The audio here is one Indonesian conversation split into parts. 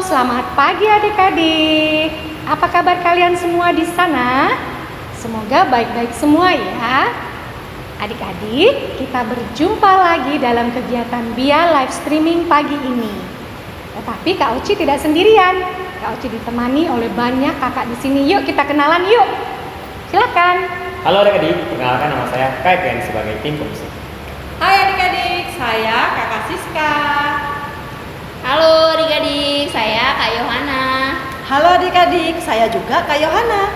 Selamat pagi adik-adik. Apa kabar kalian semua di sana? Semoga baik-baik semua ya. Adik-adik, kita berjumpa lagi dalam kegiatan BIA live streaming pagi ini. Tetapi Kak Oci tidak sendirian. Kak Oci ditemani oleh banyak kakak di sini. Yuk kita kenalan yuk. Silakan. Halo adik-adik, perkenalkan nama saya Kak Ken sebagai tim komisi. Hai adik-adik, saya Kakak Siska. Halo adik-adik, saya Kak Yohana. Halo adik-adik, saya juga Kak Yohana.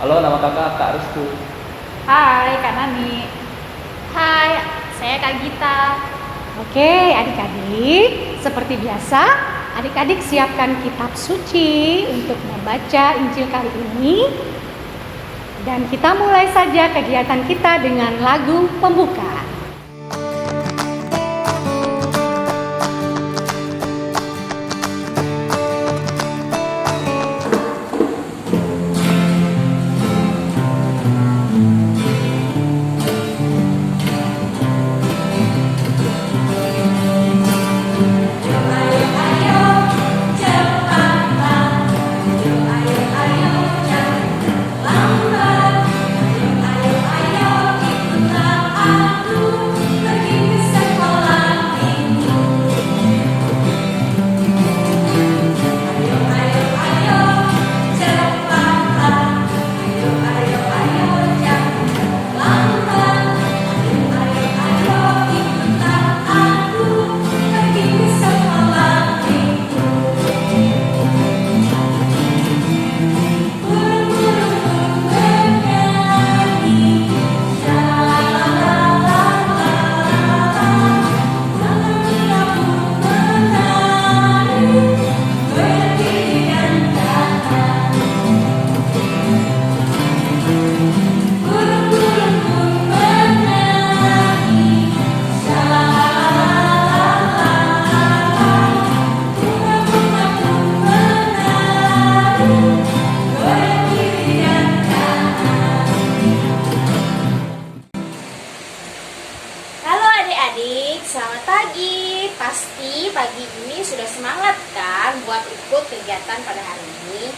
Halo, nama kakak Kak Restu. Hai Kak Nani. Hai, saya Kak Gita. Oke adik-adik, seperti biasa adik-adik siapkan kitab suci untuk membaca Injil kali ini. Dan kita mulai saja kegiatan kita dengan lagu pembuka. Halo adik-adik, selamat pagi. Pasti pagi ini sudah semangat kan buat ikut kegiatan pada hari ini.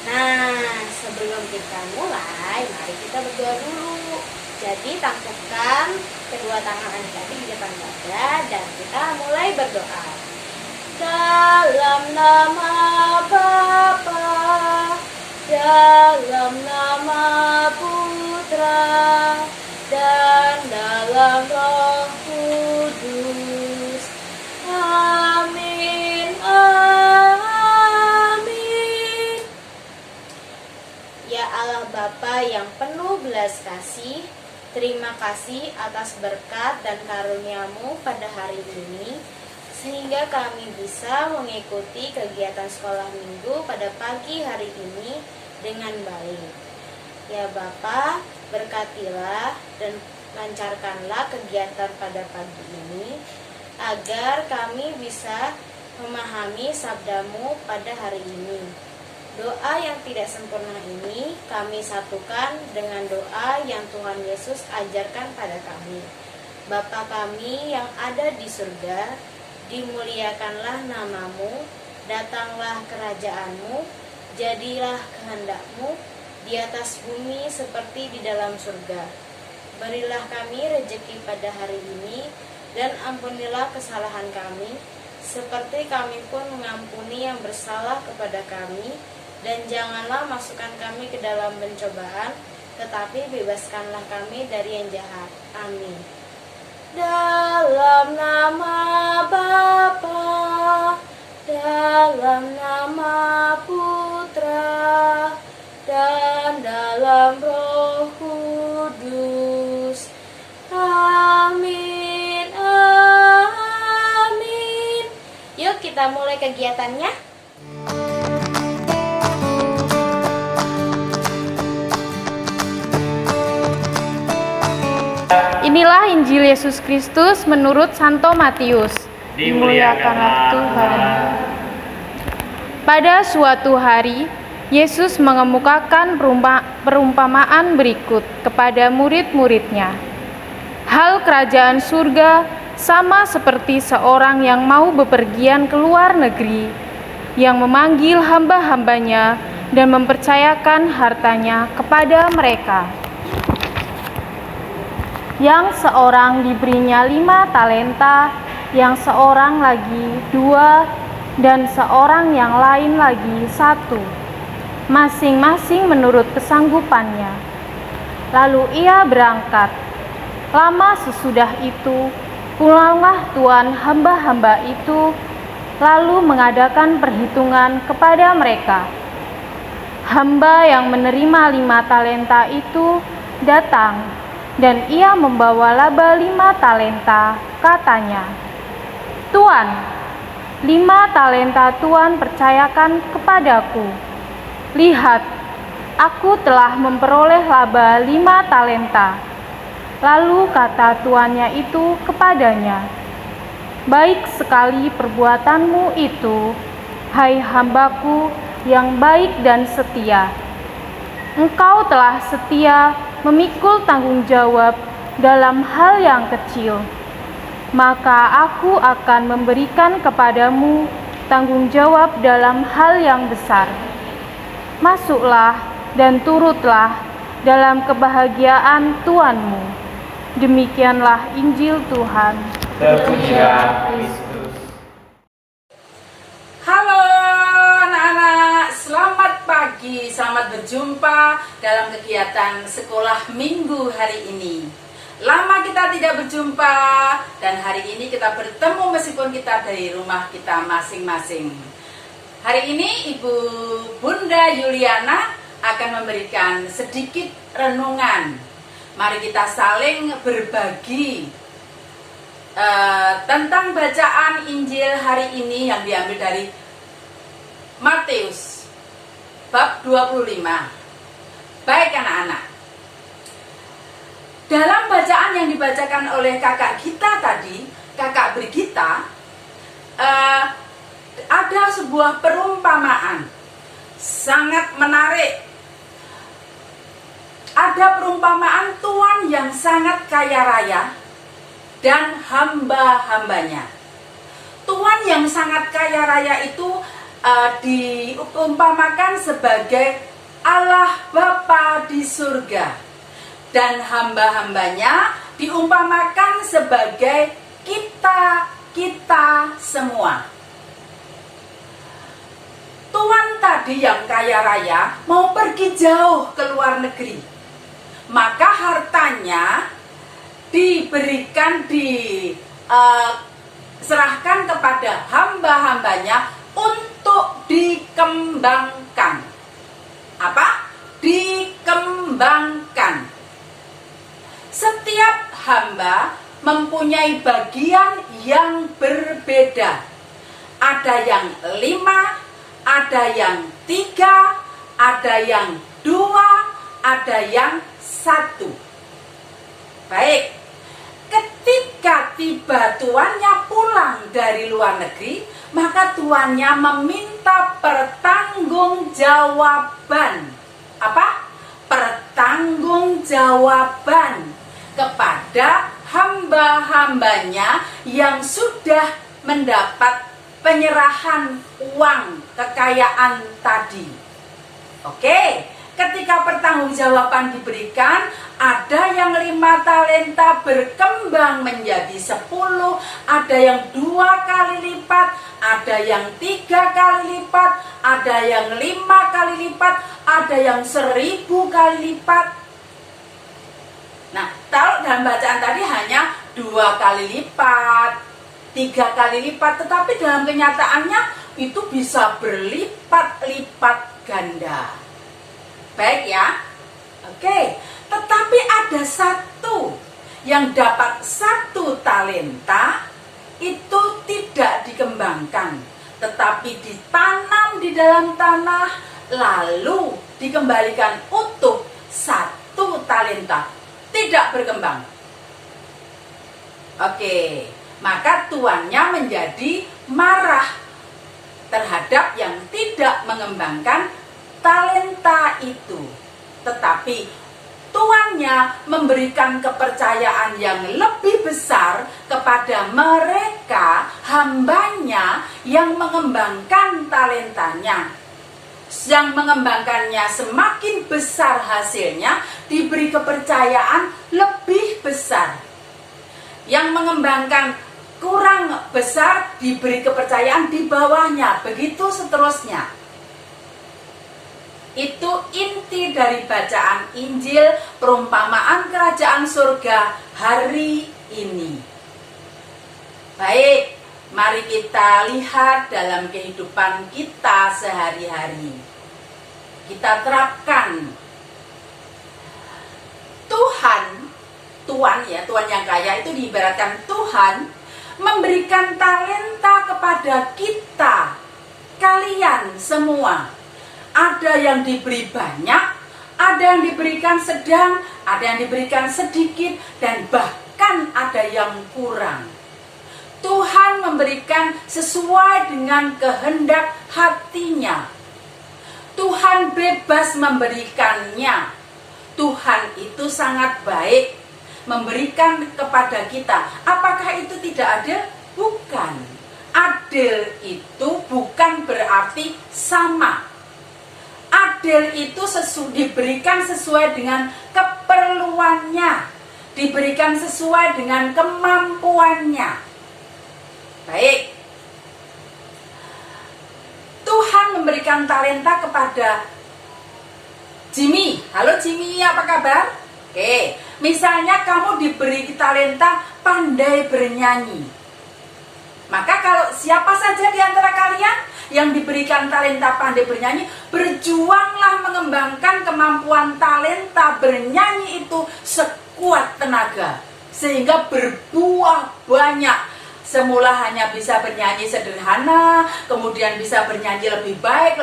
Nah, sebelum kita mulai, mari kita berdoa dulu. Jadi tangkupkan kedua tangan adik-adik di depan dada dan kita mulai berdoa. Dalam nama Bapa, dalam nama Putra, dan dalam Roh Kudus. Amin. Amin. Ya Allah Bapa yang penuh belas kasih, terima kasih atas berkat dan karunia-Mu pada hari ini, sehingga kami bisa mengikuti kegiatan sekolah minggu pada pagi hari ini dengan baik. Ya Bapa, berkatilah dan lancarkanlah kegiatan pada pagi ini, agar kami bisa memahami sabda-Mu pada hari ini. Doa yang tidak sempurna ini kami satukan dengan doa yang Tuhan Yesus ajarkan pada kami. Bapa kami yang ada di surga, dimuliakanlah nama-Mu, datanglah kerajaan-Mu, jadilah kehendak-Mu di atas bumi seperti di dalam surga. Berilah kami rejeki pada hari ini, dan ampunilah kesalahan kami, seperti kami pun mengampuni yang bersalah kepada kami, dan janganlah masukkan kami ke dalam pencobaan, tetapi bebaskanlah kami dari yang jahat. Amin. Dalam nama Bapa, dalam nama Putra, dan dalam Roh Kudus. Amin. Amin. Yuk kita mulai kegiatannya. Inilah Injil Yesus Kristus menurut Santo Matius. Dimuliakanlah Tuhan. Pada suatu hari, Yesus mengemukakan perumpamaan berikut kepada murid-muridnya. Hal kerajaan surga sama seperti seorang yang mau bepergian ke luar negeri, yang memanggil hamba-hambanya dan mempercayakan hartanya kepada mereka. Yang seorang diberinya 5 talenta, yang seorang lagi 2, dan seorang yang lain lagi 1, masing-masing menurut kesanggupannya. Lalu ia berangkat. Lama sesudah itu, pulanglah tuan hamba-hamba itu, lalu mengadakan perhitungan kepada mereka. Hamba yang menerima 5 talenta itu datang, dan ia membawa laba 5 talenta, katanya, "Tuan, 5 talenta Tuan percayakan kepadaku. Lihat, aku telah memperoleh laba 5 talenta." Lalu kata tuannya itu kepadanya, "Baik sekali perbuatanmu itu, hai hambaku yang baik dan setia. Engkau telah setia memikul tanggung jawab dalam hal yang kecil, maka aku akan memberikan kepadamu tanggung jawab dalam hal yang besar. Masuklah dan turutlah dalam kebahagiaan Tuanmu." Demikianlah Injil Tuhan. Terpujilah Kristus. Halo anak-anak, selamat pagi, selamat berjumpa dalam kegiatan sekolah minggu hari ini. Lama kita tidak berjumpa dan hari ini kita bertemu meskipun kita dari rumah kita masing-masing. Hari ini Ibu Bunda Yuliana akan memberikan sedikit renungan. Mari kita saling berbagi tentang bacaan Injil hari ini yang diambil dari Matius bab 25. Baik anak-anak, dalam bacaan yang dibacakan oleh kakak kita tadi, kakak Brigita, ada sebuah perumpamaan sangat menarik. Ada perumpamaan tuan yang sangat kaya raya dan hamba-hambanya. Tuan yang sangat kaya raya itu diumpamakan sebagai Allah Bapa di surga, dan hamba-hambanya diumpamakan sebagai kita semua. Tuan tadi yang kaya raya mau pergi jauh ke luar negeri. Maka hartanya diserahkan kepada hamba-hambanya untuk dikembangkan. Apa? Dikembangkan. Setiap hamba mempunyai bagian yang berbeda. Ada yang 5, ada yang 3, ada yang 2, ada yang 1. Baik, ketika tiba tuannya pulang dari luar negeri, maka tuannya meminta pertanggungjawaban. Apa? Pertanggungjawaban kepada hamba-hambanya yang sudah mendapat penyerahan uang kekayaan tadi. Oke. Ketika pertanggungjawaban diberikan, ada yang 5 talenta berkembang menjadi 10, ada yang 2 kali lipat, ada yang 3 kali lipat, ada yang 5 kali lipat, ada yang 1000 kali lipat. Nah, kalau dalam bacaan tadi hanya 2 kali lipat, 3 kali lipat, tetapi dalam kenyataannya itu bisa berlipat-lipat ganda. Baik ya, oke. Tetapi ada satu yang dapat 1 talenta itu tidak dikembangkan, tetapi ditanam di dalam tanah lalu dikembalikan utuh 1 talenta, tidak berkembang. Oke, maka tuannya menjadi marah terhadap yang tidak mengembangkan talenta itu, tetapi tuannya memberikan kepercayaan yang lebih besar kepada mereka hambanya yang mengembangkan talentanya. Yang mengembangkannya semakin besar hasilnya, diberi kepercayaan lebih besar. Yang mengembangkan kurang besar, diberi kepercayaan di bawahnya, begitu seterusnya. Itu inti dari bacaan Injil perumpamaan kerajaan surga hari ini. Baik, mari kita lihat dalam kehidupan kita sehari-hari. Kita terapkan. Tuhan yang kaya itu diibaratkan Tuhan memberikan talenta kepada kita, kalian semua. Ada yang diberi banyak, ada yang diberikan sedang, ada yang diberikan sedikit, dan bahkan ada yang kurang. Tuhan memberikan sesuai dengan kehendak hatinya. Tuhan bebas memberikannya. Tuhan itu sangat baik memberikan kepada kita. Apakah itu tidak adil? Bukan. Adil itu bukan berarti sama. Adil itu diberikan sesuai dengan keperluannya, diberikan sesuai dengan kemampuannya. Baik, Tuhan memberikan talenta kepada Jimmy. Halo Jimmy, apa kabar? Oke, misalnya kamu diberi talenta pandai bernyanyi. Maka kalau siapa saja di antara kalian yang diberikan talenta pandai bernyanyi, berjuanglah mengembangkan kemampuan talenta bernyanyi itu sekuat tenaga, sehingga berbuah banyak. Semula hanya bisa bernyanyi sederhana, kemudian bisa bernyanyi lebih baik,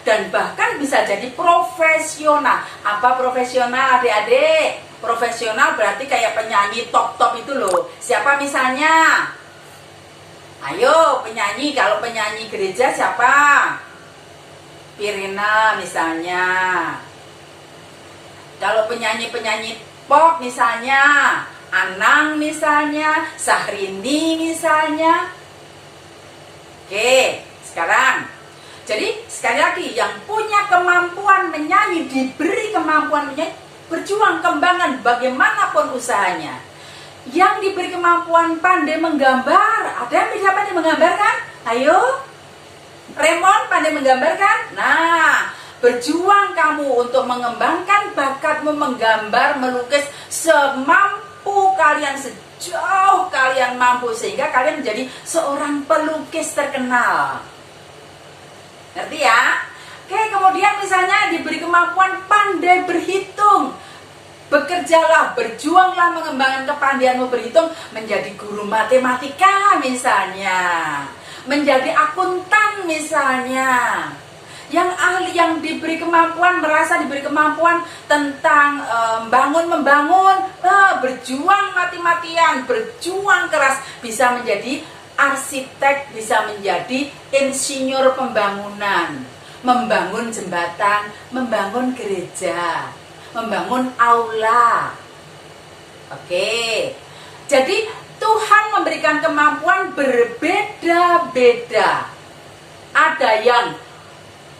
dan bahkan bisa jadi profesional. Apa profesional, adik-adik? Profesional berarti kayak penyanyi top-top itu loh. Siapa misalnya? Ayo penyanyi, kalau penyanyi gereja siapa? Pirina misalnya. Kalau penyanyi-penyanyi pop misalnya Anang misalnya, Sahrini misalnya. Oke, sekarang jadi sekali lagi, yang punya kemampuan menyanyi, diberi kemampuan menyanyi, berjuang, kembangkan bagaimanapun usahanya. Yang diberi kemampuan pandai menggambar, ada yang bisa pandai menggambarkan? Ayo, Raymond pandai menggambarkan? Nah, berjuang kamu untuk mengembangkan bakatmu menggambar, melukis semampu kalian, sejauh kalian mampu, sehingga kalian menjadi seorang pelukis terkenal. Ngerti ya? Oke, kemudian misalnya diberi kemampuan pandai berhitung. Bekerjalah, berjuanglah mengembangkan kepandaianmu berhitung, menjadi guru matematika misalnya, menjadi akuntan misalnya. Yang ahli, yang diberi kemampuan, merasa diberi kemampuan tentang membangun, berjuang mati-matian, berjuang keras, bisa menjadi arsitek, bisa menjadi insinyur pembangunan, membangun jembatan, membangun gereja, membangun aula. Oke, jadi Tuhan memberikan kemampuan berbeda-beda. Ada yang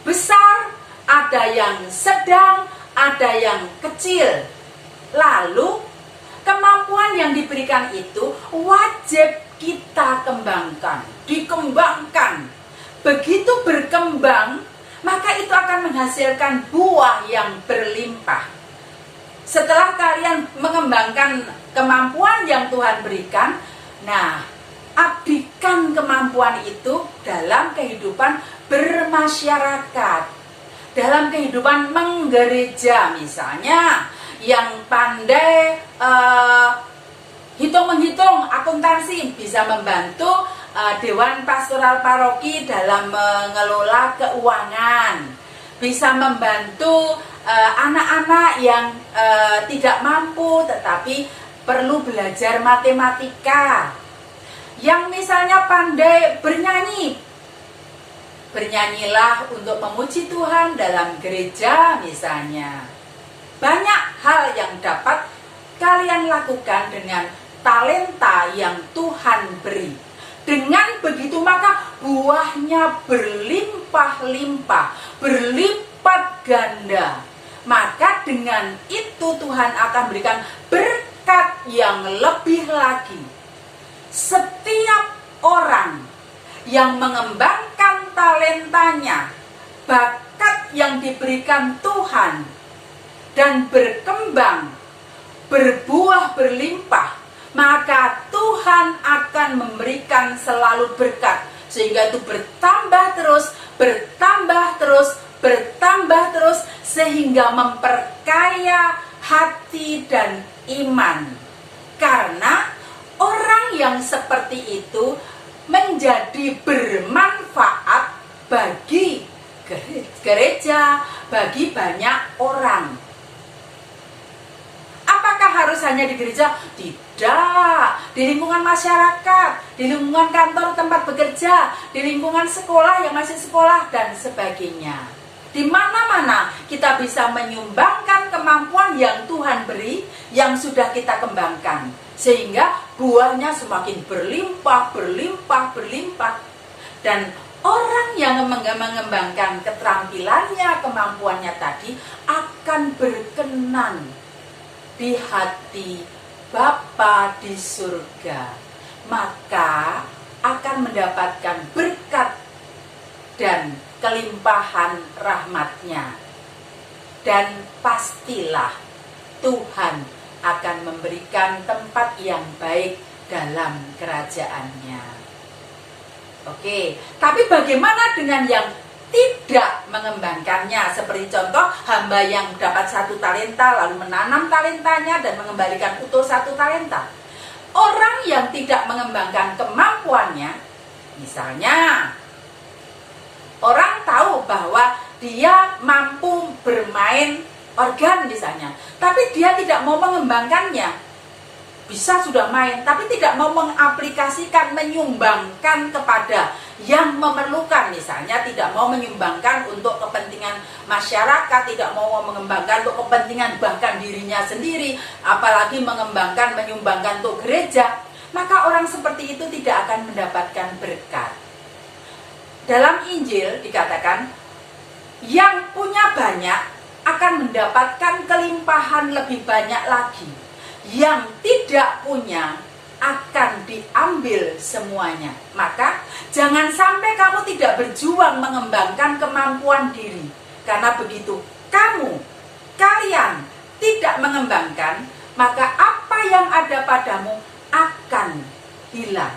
besar, ada yang sedang, ada yang kecil. Lalu kemampuan yang diberikan itu wajib kita kembangkan, dikembangkan. Begitu berkembang, maka itu akan menghasilkan buah yang berlimpah. Setelah kalian mengembangkan kemampuan yang Tuhan berikan, nah, abdikan kemampuan itu dalam kehidupan bermasyarakat, dalam kehidupan menggereja. Misalnya yang pandai hitung-menghitung, akuntansi, bisa membantu Dewan Pastoral Paroki dalam mengelola keuangan, bisa membantu anak-anak yang tidak mampu tetapi perlu belajar matematika. Yang misalnya pandai bernyanyi, bernyanyilah untuk memuji Tuhan dalam gereja misalnya. Banyak hal yang dapat kalian lakukan dengan talenta yang Tuhan beri. Dengan begitu maka buahnya berlimpah-limpah, berlipat ganda. Maka dengan itu Tuhan akan berikan berkat yang lebih lagi. Setiap orang yang mengembangkan talentanya, bakat yang diberikan Tuhan, dan berkembang, berbuah berlimpah, maka Tuhan akan memberikan selalu berkat, sehingga itu bertambah terus, bertambah terus, bertambah terus, sehingga memperkaya hati dan iman. Karena orang yang seperti itu menjadi bermanfaat bagi gereja, bagi banyak orang. Apakah harus hanya di gereja? Tidak. Di lingkungan masyarakat, di lingkungan kantor tempat bekerja, di lingkungan sekolah yang masih sekolah, dan sebagainya. Di mana-mana kita bisa menyumbangkan kemampuan yang Tuhan beri, yang sudah kita kembangkan, sehingga buahnya semakin berlimpah, berlimpah, berlimpah. Dan orang yang mengembangkan keterampilannya, kemampuannya tadi akan berkenan di hati Bapa di surga, maka akan mendapatkan berkat dan kelimpahan rahmat-Nya. Dan pastilah Tuhan akan memberikan tempat yang baik dalam kerajaan-Nya. Oke, tapi bagaimana dengan yang tidak mengembangkannya? Seperti contoh hamba yang dapat 1 talenta lalu menanam talentanya dan mengembalikan utuh 1 talenta. Orang yang tidak mengembangkan kemampuannya, misalnya orang tahu bahwa dia mampu bermain organ misalnya, tapi dia tidak mau mengembangkannya. Bisa sudah main, tapi tidak mau mengaplikasikan, menyumbangkan kepada yang memerlukan. Misalnya tidak mau menyumbangkan untuk kepentingan masyarakat, tidak mau mengembangkan untuk kepentingan bahkan dirinya sendiri, apalagi mengembangkan, menyumbangkan untuk gereja. Maka orang seperti itu tidak akan mendapatkan berkat. Dalam Injil dikatakan, yang punya banyak akan mendapatkan kelimpahan lebih banyak lagi. Yang tidak punya akan diambil semuanya. Maka jangan sampai kamu tidak berjuang mengembangkan kemampuan diri. Karena begitu kalian tidak mengembangkan, maka apa yang ada padamu akan hilang.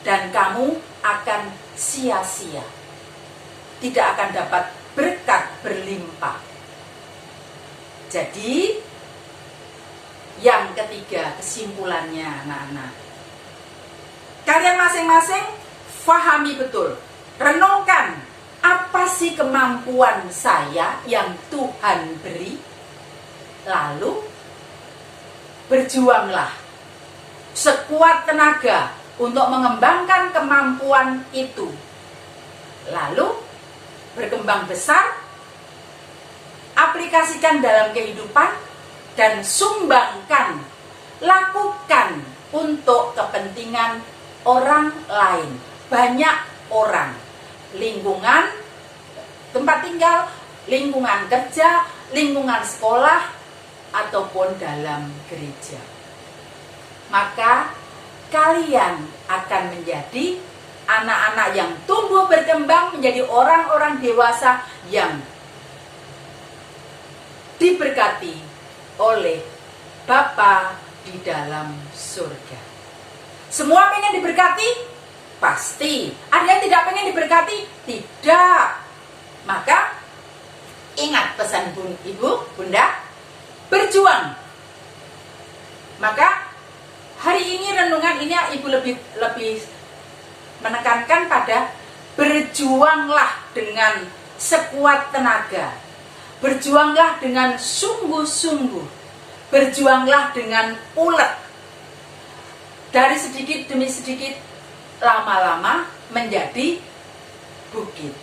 Dan kamu akan sia-sia. Tidak akan dapat berkat berlimpah. Jadi yang ketiga, kesimpulannya anak-anak, kalian masing-masing fahami betul, renungkan, apa sih kemampuan saya yang Tuhan beri? Lalu berjuanglah sekuat tenaga untuk mengembangkan kemampuan itu. Lalu berkembang besar, aplikasikan dalam kehidupan, dan sumbangkan, lakukan untuk kepentingan orang lain, banyak orang, lingkungan tempat tinggal, lingkungan kerja, lingkungan sekolah, ataupun dalam gereja. Maka kalian akan menjadi anak-anak yang tumbuh berkembang menjadi orang-orang dewasa yang diberkati oleh Bapa di dalam surga. Semua pengen diberkati? Pasti. Ada yang tidak pengen diberkati? Tidak. Maka ingat pesan Ibu, Bunda, berjuang. Maka hari ini renungan ini Ibu lebih menekankan pada berjuanglah dengan sekuat tenaga. Berjuanglah dengan sungguh-sungguh. Berjuanglah dengan ulet. Dari sedikit demi sedikit, lama-lama menjadi bukit.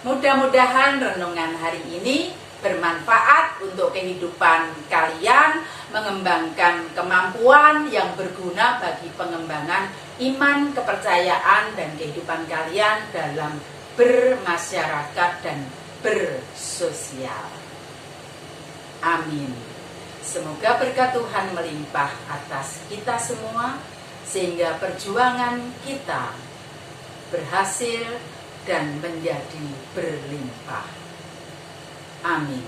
Mudah-mudahan renungan hari ini bermanfaat untuk kehidupan kalian, mengembangkan kemampuan yang berguna bagi pengembangan iman, kepercayaan, dan kehidupan kalian dalam bermasyarakat dan bersosial. Amin. Semoga berkat Tuhan melimpah atas kita semua, sehingga perjuangan kita berhasil dan menjadi berlimpah. Amin.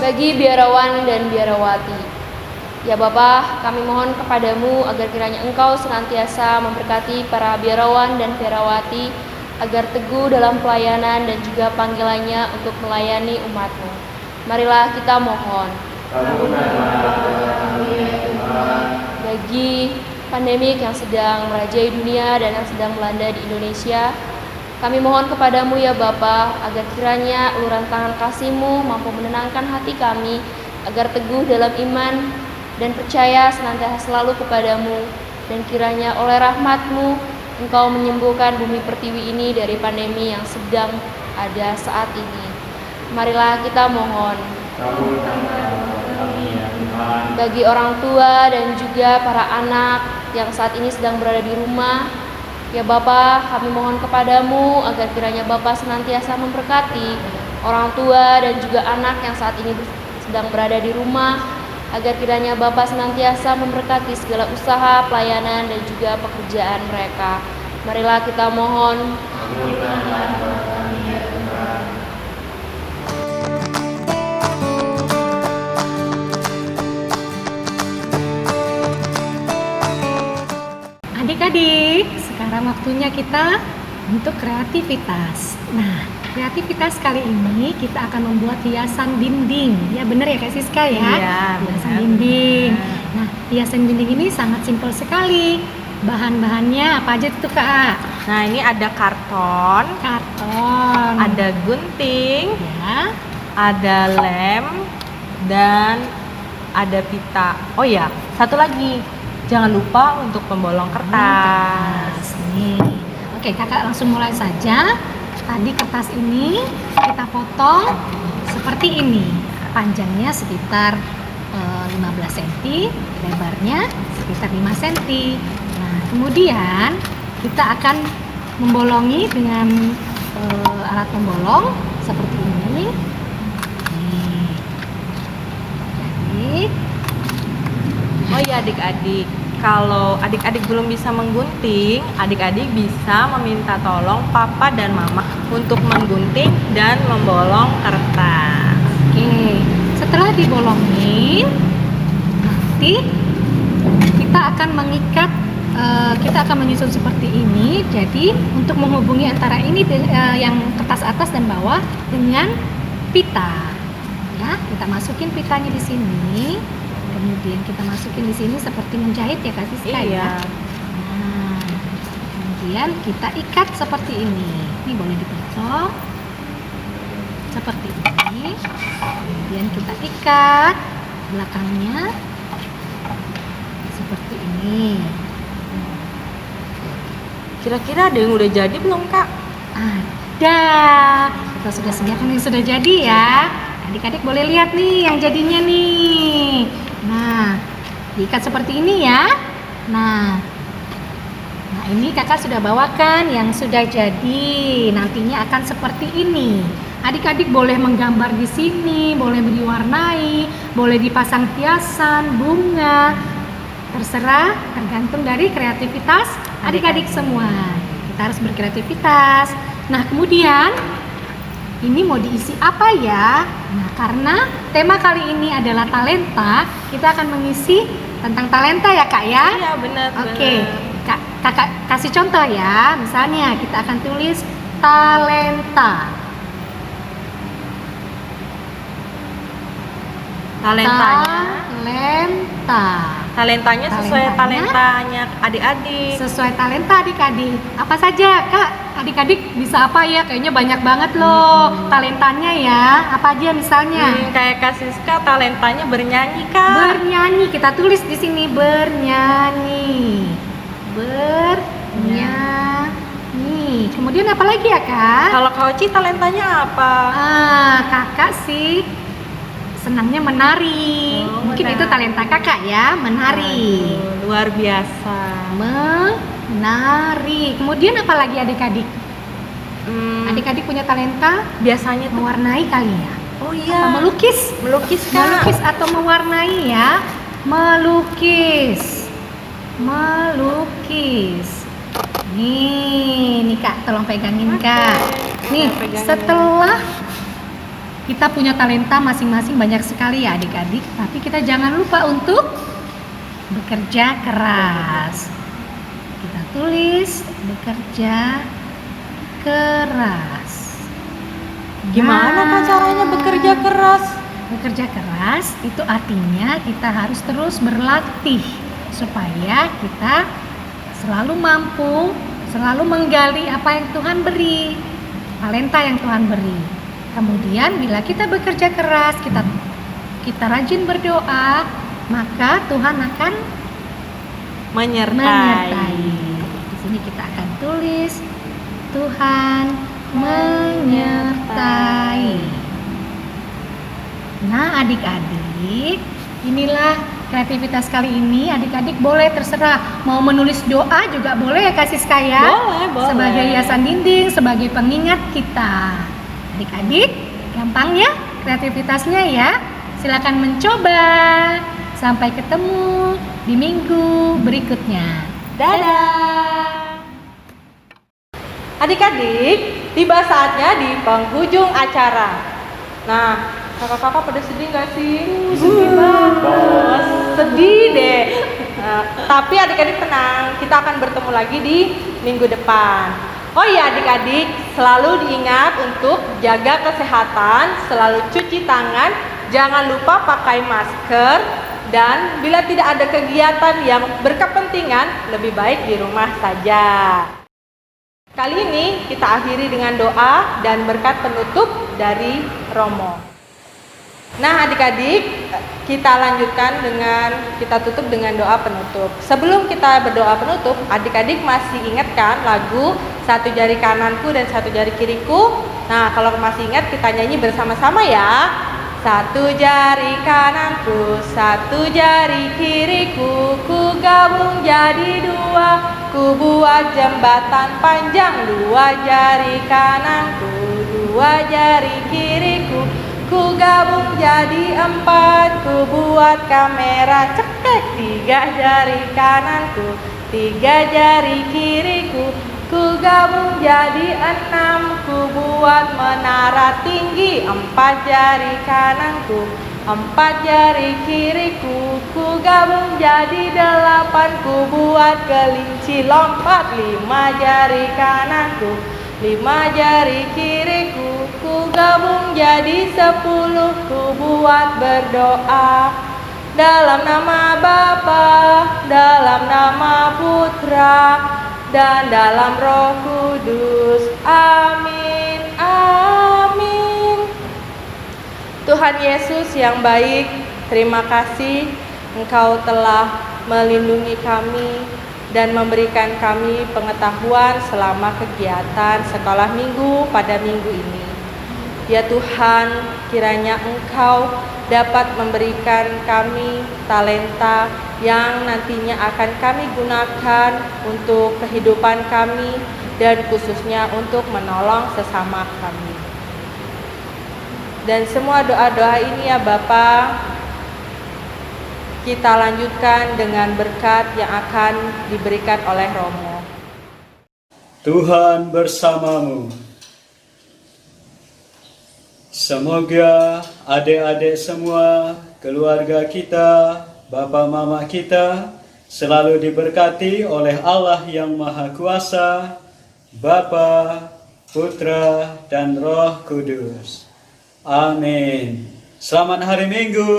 Bagi biarawan dan biarawati, ya Bapa, kami mohon kepadamu agar kiranya Engkau senantiasa memberkati para biarawan dan biarawati agar teguh dalam pelayanan dan juga panggilannya untuk melayani umat-Mu. Marilah kita mohon. Bagi pandemik yang sedang merajai dunia dan yang sedang melanda di Indonesia, kami mohon kepadamu ya Bapa, agar kiranya uluran tangan kasih-Mu mampu menenangkan hati kami, agar teguh dalam iman dan percaya senantiasa selalu kepadamu, dan kiranya oleh rahmat-Mu Engkau menyembuhkan bumi pertiwi ini dari pandemi yang sedang ada saat ini. Marilah kita mohon. Bagi orang tua dan juga para anak yang saat ini sedang berada di rumah, ya Bapa, kami mohon kepadamu agar kiranya Bapa senantiasa memberkati orang tua dan juga anak yang saat ini sedang berada di rumah, agar kiranya Bapa senantiasa memberkati segala usaha, pelayanan dan juga pekerjaan mereka. Marilah kita mohon. Adik-adik, sekarang waktunya kita untuk kreativitas. Nah, kreativitas kali ini kita akan membuat hiasan dinding. Ya benar ya Kak Siska ya? Iya, hiasan benar. dinding. Nah, hiasan dinding ini sangat simpel sekali. Bahan-bahannya apa aja tuh Kak? Nah, ini ada karton, Karton. ada gunting, Ya. ya? Ada lem dan ada pita. Oh ya, satu lagi. Jangan lupa untuk pembolong kertas. Nih. Oke, kakak langsung mulai saja. Tadi kertas ini kita potong seperti ini. Panjangnya sekitar 15 cm, lebarnya sekitar 5 cm. Nah, kemudian kita akan membolongi dengan alat pembolong seperti ini. Nih. Jadi, Oh ya adik-adik, kalau adik-adik belum bisa menggunting, adik-adik bisa meminta tolong papa dan mama untuk menggunting dan membolong kertas. oke, setelah dibolongin, nanti kita akan mengikat, kita akan menyusun seperti ini. Jadi untuk menghubungi antara ini yang kertas atas dan bawah dengan pita, ya kita masukin pitanya di sini, kemudian kita masukin di sini seperti menjahit ya Kak Siska ya. Nah, kemudian kita ikat seperti ini. Ini boleh dipotong seperti ini. Kemudian kita ikat belakangnya seperti ini. Kira-kira ada yang udah jadi belum Kak? Ada. Kita sudah sediakan yang sudah jadi ya. Adik-adik boleh lihat nih yang jadinya nih. Nah, diikat seperti ini ya. Nah, ini kakak sudah bawakan yang sudah jadi. Nantinya akan seperti ini. Adik-adik boleh menggambar di sini, boleh diwarnai, boleh dipasang hiasan, bunga. Terserah, tergantung dari kreativitas adik-adik semua. Kita harus berkreativitas. Nah, kemudian ini mau diisi apa ya? Nah, karena tema kali ini adalah talenta, kita akan mengisi tentang talenta ya Kak ya? Iya benar. Oke, Kakak kasih contoh ya. Misalnya kita akan tulis talenta. Talentanya sesuai talentanya adik-adik. Sesuai talenta adik-adik. Apa saja Kak? Adik-adik bisa apa ya? Kayaknya banyak banget loh talentanya ya. Apa aja misalnya? Kayak Kak Siska talentanya bernyanyi Kak. Bernyanyi. Kita tulis di sini bernyanyi. Bernyanyi. Kemudian apa lagi ya Kak? Kalau Kak Oci talentanya apa? Kakak sih senangnya menari. Mungkin menari. itu talenta kakak ya, menari. Aduh, luar biasa. Menari. Kemudian apa lagi adik-adik? Adik-adik punya talenta Biasanya tuh mewarnai kali ya? oh Atau iya, melukis? melukis Kak. Melukis atau mewarnai ya? Melukis. Nih Kak, tolong pegangin Kak. Nih, pegangin. setelah kita punya talenta masing-masing banyak sekali ya adik-adik, tapi kita jangan lupa untuk bekerja keras. Kita tulis bekerja keras. Gimana Kak caranya bekerja keras? Bekerja keras itu artinya kita harus terus berlatih supaya kita selalu mampu, selalu menggali apa yang Tuhan beri, talenta yang Tuhan beri. Kemudian bila kita bekerja keras, kita rajin berdoa, maka Tuhan akan menyertai. Di sini kita akan tulis Tuhan menyertai. Nah, adik-adik, inilah kreativitas kali ini. Adik-adik boleh terserah mau menulis doa juga boleh ya Kak Siska ya. Boleh. Sebagai hiasan dinding, sebagai pengingat kita. Adik-adik, gampang ya kreativitasnya ya. Silakan mencoba. Sampai ketemu di minggu berikutnya. Dadah. Adik-adik, tiba saatnya di penghujung acara. Nah, kakak-kakak pada sedih nggak sih? Sedih banget. Sedih deh. Nah, tapi adik-adik tenang, kita akan bertemu lagi di minggu depan. Oh iya adik-adik, selalu diingat untuk jaga kesehatan, selalu cuci tangan, jangan lupa pakai masker, dan bila tidak ada kegiatan yang berkepentingan, lebih baik di rumah saja. Kali ini kita akhiri dengan doa dan berkat penutup dari Romo. Nah adik-adik, kita tutup dengan doa penutup. Sebelum kita berdoa penutup, adik-adik masih ingat kan lagu Satu Jari Kananku dan Satu Jari Kiriku? Nah kalau masih ingat kita nyanyi bersama-sama ya. Satu jari kananku, satu jari kiriku, ku gabung jadi dua, ku buat jembatan panjang. Dua jari kananku, dua jari kiriku, ku gabung jadi empat, ku buat kamera cekek. Tiga jari kananku, tiga jari kiriku, ku gabung jadi enam, ku buat menara tinggi. Empat jari kananku, empat jari kiriku, ku gabung jadi delapan, ku buat kelinci lompat. Lima jari kananku, lima jari kiriku, ku gabung jadi 10, ku buat berdoa. Dalam nama Bapa, dalam nama Putra, dan dalam Roh Kudus. Amin. Amin. Tuhan Yesus yang baik, terima kasih Engkau telah melindungi kami dan memberikan kami pengetahuan selama kegiatan sekolah minggu pada minggu ini. Ya Tuhan, kiranya Engkau dapat memberikan kami talenta yang nantinya akan kami gunakan untuk kehidupan kami dan khususnya untuk menolong sesama kami. Dan semua doa-doa ini ya Bapa, kita lanjutkan dengan berkat yang akan diberikan oleh Romo. Tuhan bersamamu. Semoga adik-adik semua, keluarga kita, Bapak Mama kita selalu diberkati oleh Allah yang Maha Kuasa, Bapa, Putra, dan Roh Kudus. Amin. Selamat hari Minggu.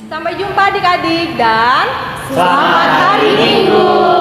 Sampai jumpa adik-adik dan Selamat hari Minggu.